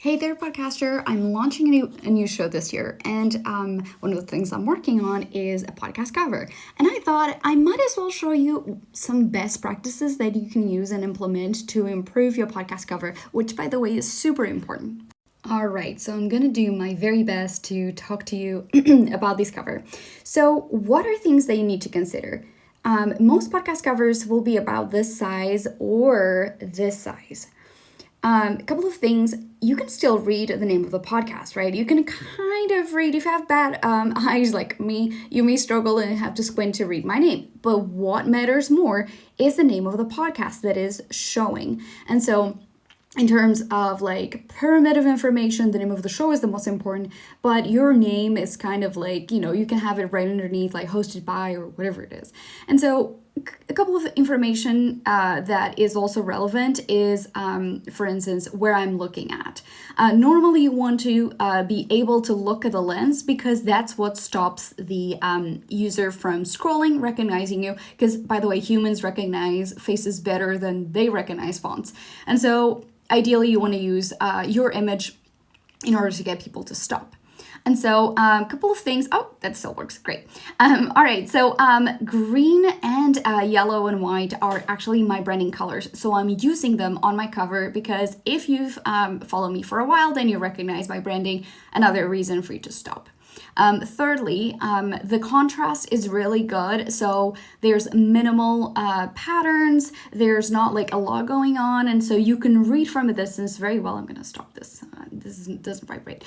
Hey there, podcaster. I'm launching a new show this year, and one of the things I'm working on is a podcast cover. And I thought I might as well show you some best practices that you can use and implement to improve your podcast cover, which, by the way, is super important. All right, so I'm gonna do my very best to talk to you about this cover. So, what are things that you need to consider? Most podcast covers will be about this size or this size. A couple of things, you can still read the name of the podcast, right? You can kind of read, if you have bad eyes like me, you may struggle and have to squint to read my name. But what matters more is the name of the podcast that is showing. And so in terms of like pyramid of information, the name of the show is the most important, but your name is kind of like, you can have it right underneath, like hosted by or whatever it is. And so a couple of information that is also relevant is, for instance, where I'm looking at. Normally you want to be able to look at the lens because that's what stops the user from scrolling, recognizing you. Because, by the way, humans recognize faces better than they recognize fonts. And so ideally you want to use your image in order to get people to stop. And so a couple of things. Oh, that still works. Great. All right. So green and yellow and white are actually my branding colors. So I'm using them on my cover because if you've followed me for a while, then you recognize my branding. Another reason for you to stop. Thirdly, the contrast is really good. So there's minimal patterns. There's not like a lot going on. And so you can read from a distance very well. I'm going to stop this. Doesn't vibrate.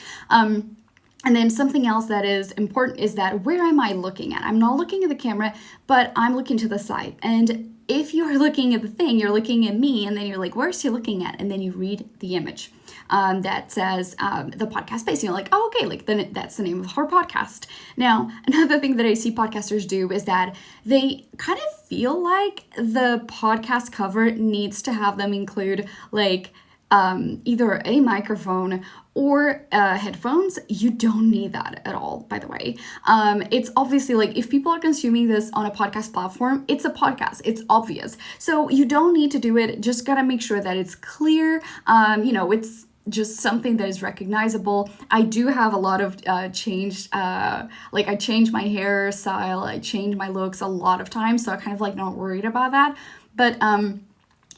And then something else that is important is that where am I looking at? I'm not looking at the camera, but I'm looking to the side. And if you're looking at the thing, you're looking at me, and then you're like, where's he looking at? And then you read the image that says the podcast space. And you're like, oh, okay, like then that's the name of our podcast. Now, another thing that I see podcasters do is that they kind of feel like the podcast cover needs to have them include like either a microphone or headphones. You don't need that at all, by the way. It's obviously like if people are consuming this on a podcast platform, it's a podcast. It's obvious. So you don't need to do it. Just gotta make sure that it's clear. It's just something that is recognizable. I do have a lot of changed, I changed my hairstyle, I changed my looks a lot of times, so I kind of like not worried about that. But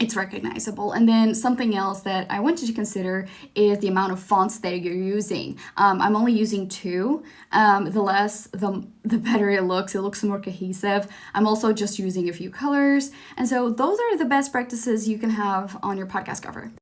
it's recognizable. And then something else that I want you to consider is the amount of fonts that you're using. I'm only using 2. The less, the better it looks. It looks more cohesive. I'm also just using a few colors. And so those are the best practices you can have on your podcast cover.